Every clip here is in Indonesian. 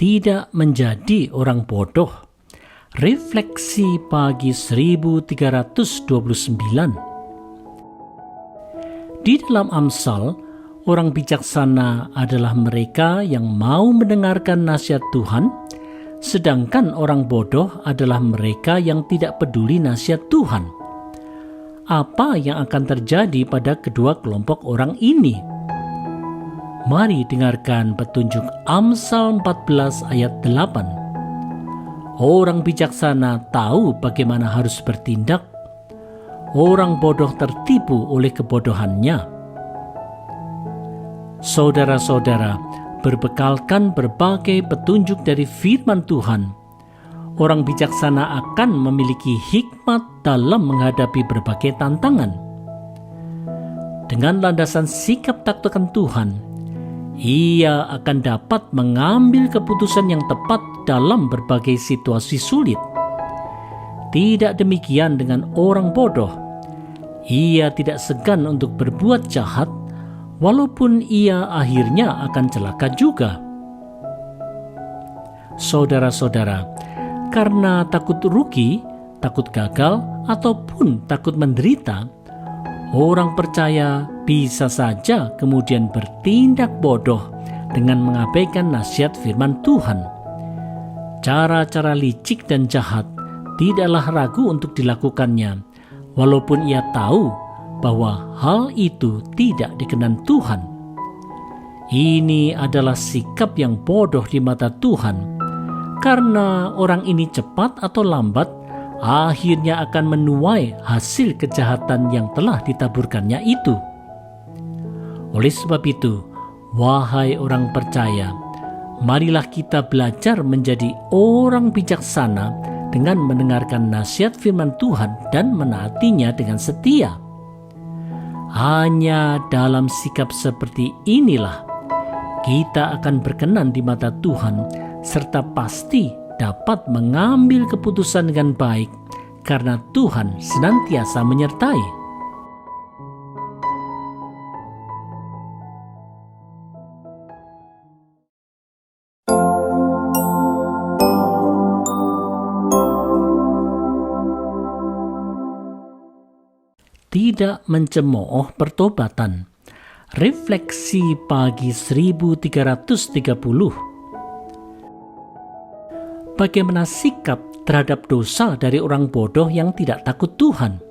tidak menjadi orang bodoh. Refleksi pagi 1329. Di dalam Amsal, orang bijaksana adalah mereka yang mau mendengarkan nasihat Tuhan, sedangkan orang bodoh adalah mereka yang tidak peduli nasihat Tuhan. Apa yang akan terjadi pada kedua kelompok orang ini? Mari dengarkan petunjuk Amsal 14 ayat 8. Orang bijaksana tahu bagaimana harus bertindak. Orang bodoh tertipu oleh kebodohannya. Saudara-saudara, berbekalkan berbagai petunjuk dari firman Tuhan, orang bijaksana akan memiliki hikmat dalam menghadapi berbagai tantangan. Dengan landasan sikap takut akan Tuhan, ia akan dapat mengambil keputusan yang tepat dalam berbagai situasi sulit. Tidak demikian dengan orang bodoh. Ia tidak segan untuk berbuat jahat, walaupun ia akhirnya akan celaka juga. Saudara-saudara, karena takut rugi, takut gagal, ataupun takut menderita, orang percaya bisa saja kemudian bertindak bodoh dengan mengabaikan nasihat firman Tuhan. Cara-cara licik dan jahat tidaklah ragu untuk dilakukannya, walaupun ia tahu bahwa hal itu tidak dikenan Tuhan. Ini adalah sikap yang bodoh di mata Tuhan, karena orang ini cepat atau lambat akhirnya akan menuai hasil kejahatan yang telah ditaburkannya itu. Oleh sebab itu, wahai orang percaya, marilah kita belajar menjadi orang bijaksana dengan mendengarkan nasihat firman Tuhan dan menaatinya dengan setia. Hanya dalam sikap seperti inilah kita akan berkenan di mata Tuhan, serta pasti dapat mengambil keputusan dengan baik karena Tuhan senantiasa menyertai. Tidak mencemooh pertobatan. Refleksi pagi 1330. Bagaimana sikap terhadap dosa dari orang bodoh yang tidak takut Tuhan?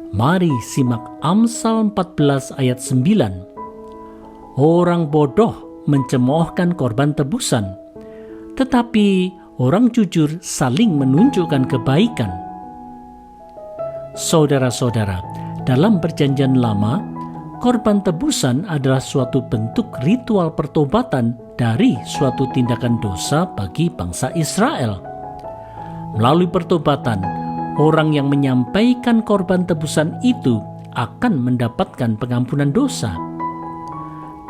Mari simak Amsal 14 ayat 9. Orang bodoh mencemoohkan korban tebusan, tetapi orang jujur saling menunjukkan kebaikan. Saudara-saudara, dalam Perjanjian Lama, korban tebusan adalah suatu bentuk ritual pertobatan dari suatu tindakan dosa bagi bangsa Israel. Melalui pertobatan, orang yang menyampaikan korban tebusan itu akan mendapatkan pengampunan dosa.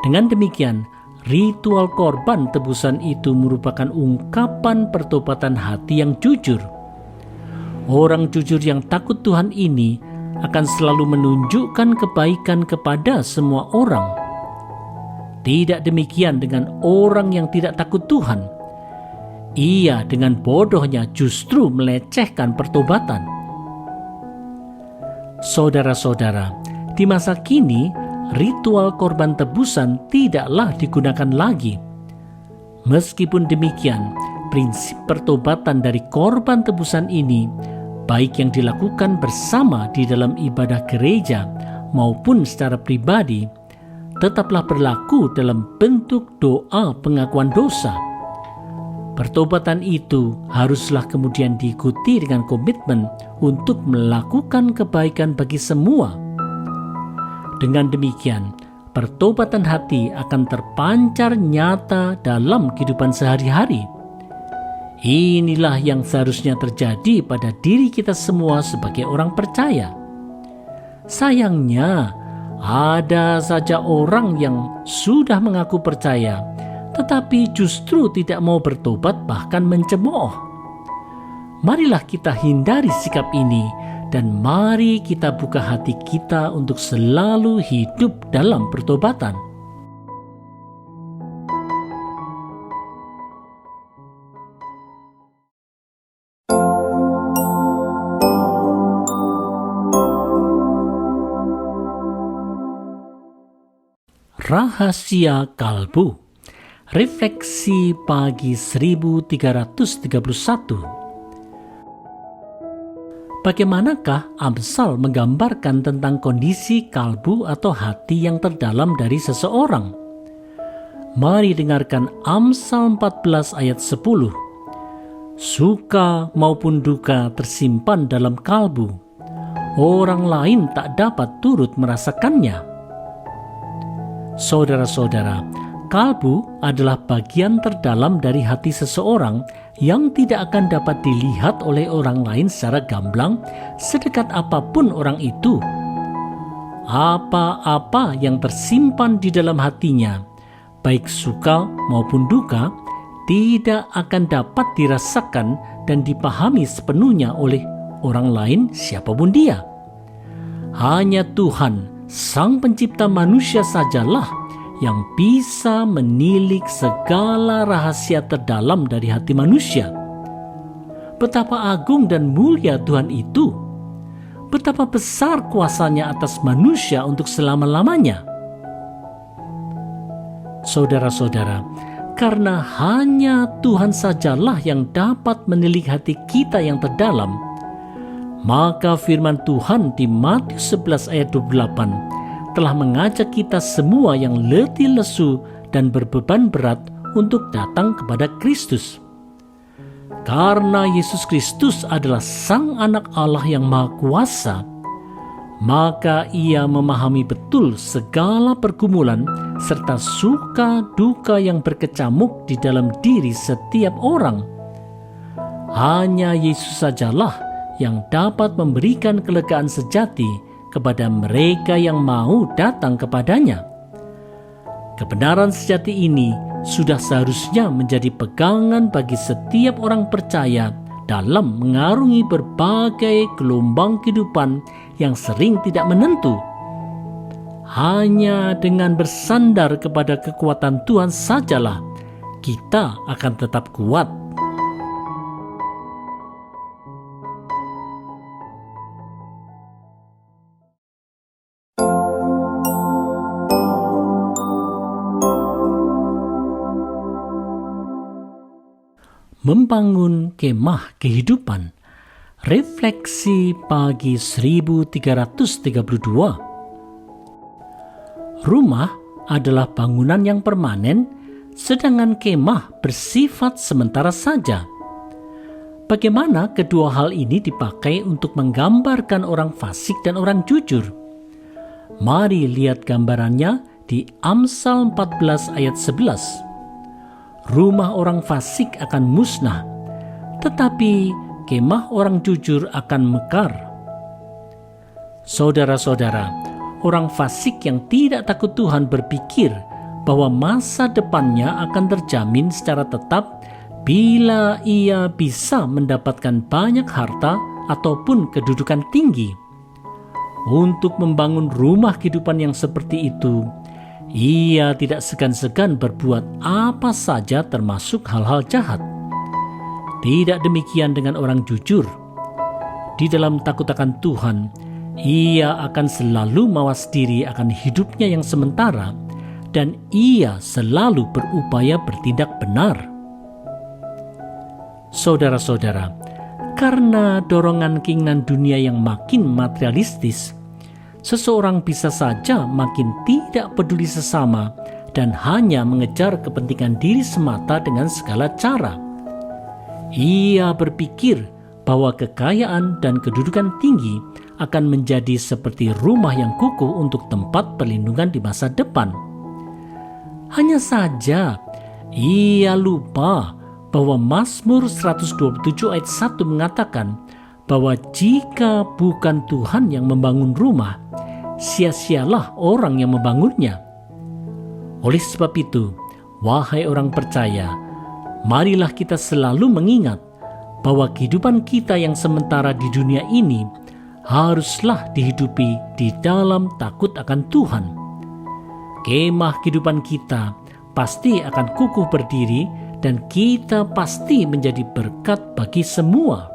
Dengan demikian, ritual korban tebusan itu merupakan ungkapan pertobatan hati yang jujur. Orang jujur yang takut Tuhan ini akan selalu menunjukkan kebaikan kepada semua orang. Tidak demikian dengan orang yang tidak takut Tuhan. Ia dengan bodohnya justru melecehkan pertobatan. Saudara-saudara, di masa kini ritual korban tebusan tidaklah digunakan lagi. Meskipun demikian, prinsip pertobatan dari korban tebusan ini, baik yang dilakukan bersama di dalam ibadah gereja maupun secara pribadi, tetaplah berlaku dalam bentuk doa pengakuan dosa. Pertobatan itu haruslah kemudian diikuti dengan komitmen untuk melakukan kebaikan bagi semua. Dengan demikian, pertobatan hati akan terpancar nyata dalam kehidupan sehari-hari. Inilah yang seharusnya terjadi pada diri kita semua sebagai orang percaya. Sayangnya, ada saja orang yang sudah mengaku percaya, tetapi justru tidak mau bertobat, bahkan mencemooh. Marilah kita hindari sikap ini, dan mari kita buka hati kita untuk selalu hidup dalam pertobatan. Rahasia kalbu. Refleksi pagi 1331. Bagaimanakah Amsal menggambarkan tentang kondisi kalbu atau hati yang terdalam dari seseorang? Mari dengarkan Amsal 14 ayat 10. Suka maupun duka tersimpan dalam kalbu. Orang lain tak dapat turut merasakannya. Saudara-saudara, kalbu adalah bagian terdalam dari hati seseorang yang tidak akan dapat dilihat oleh orang lain secara gamblang sedekat apapun orang itu. Apa-apa yang tersimpan di dalam hatinya, baik suka maupun duka, tidak akan dapat dirasakan dan dipahami sepenuhnya oleh orang lain siapapun dia. Hanya Tuhan, Sang Pencipta manusia sajalah yang bisa menilik segala rahasia terdalam dari hati manusia. Betapa agung dan mulia Tuhan itu. Betapa besar kuasanya atas manusia untuk selama-lamanya. Saudara-saudara, karena hanya Tuhan sajalah yang dapat menilik hati kita yang terdalam, maka firman Tuhan di Matius 11 ayat 28 telah mengajak kita semua yang letih lesu dan berbeban berat untuk datang kepada Kristus. Karena Yesus Kristus adalah Sang Anak Allah yang Maha Kuasa, maka Ia memahami betul segala pergumulan serta suka duka yang berkecamuk di dalam diri setiap orang. Hanya Yesus sajalah yang dapat memberikan kelegaan sejati kepada mereka yang mau datang kepadanya. Kebenaran sejati ini sudah seharusnya menjadi pegangan bagi setiap orang percaya dalam mengarungi berbagai gelombang kehidupan yang sering tidak menentu. Hanya dengan bersandar kepada kekuatan Tuhan sajalah kita akan tetap kuat. Membangun kemah kehidupan. Refleksi pagi 1332. Rumah adalah bangunan yang permanen, sedangkan kemah bersifat sementara saja. Bagaimana kedua hal ini dipakai untuk menggambarkan orang fasik dan orang jujur? Mari lihat gambarannya di Amsal 14 ayat 11. Rumah orang fasik akan musnah, tetapi kemah orang jujur akan mekar. Saudara-saudara, orang fasik yang tidak takut Tuhan berpikir bahwa masa depannya akan terjamin secara tetap bila ia bisa mendapatkan banyak harta ataupun kedudukan tinggi. Untuk membangun rumah kehidupan yang seperti itu, ia tidak segan-segan berbuat apa saja termasuk hal-hal jahat. Tidak demikian dengan orang jujur. Di dalam takut akan Tuhan, ia akan selalu mawas diri akan hidupnya yang sementara dan ia selalu berupaya bertindak benar. Saudara-saudara, karena dorongan keinginan dunia yang makin materialistis, seseorang bisa saja makin tidak peduli sesama dan hanya mengejar kepentingan diri semata dengan segala cara. Ia berpikir bahwa kekayaan dan kedudukan tinggi akan menjadi seperti rumah yang kukuh untuk tempat perlindungan di masa depan. Hanya saja, ia lupa bahwa Mazmur 127 ayat 1 mengatakan bahwa jika bukan Tuhan yang membangun rumah, sia-sialah orang yang membangunnya. Oleh sebab itu, wahai orang percaya, marilah kita selalu mengingat bahwa kehidupan kita yang sementara di dunia ini haruslah dihidupi di dalam takut akan Tuhan. Kemah kehidupan kita pasti akan kukuh berdiri dan kita pasti menjadi berkat bagi semua.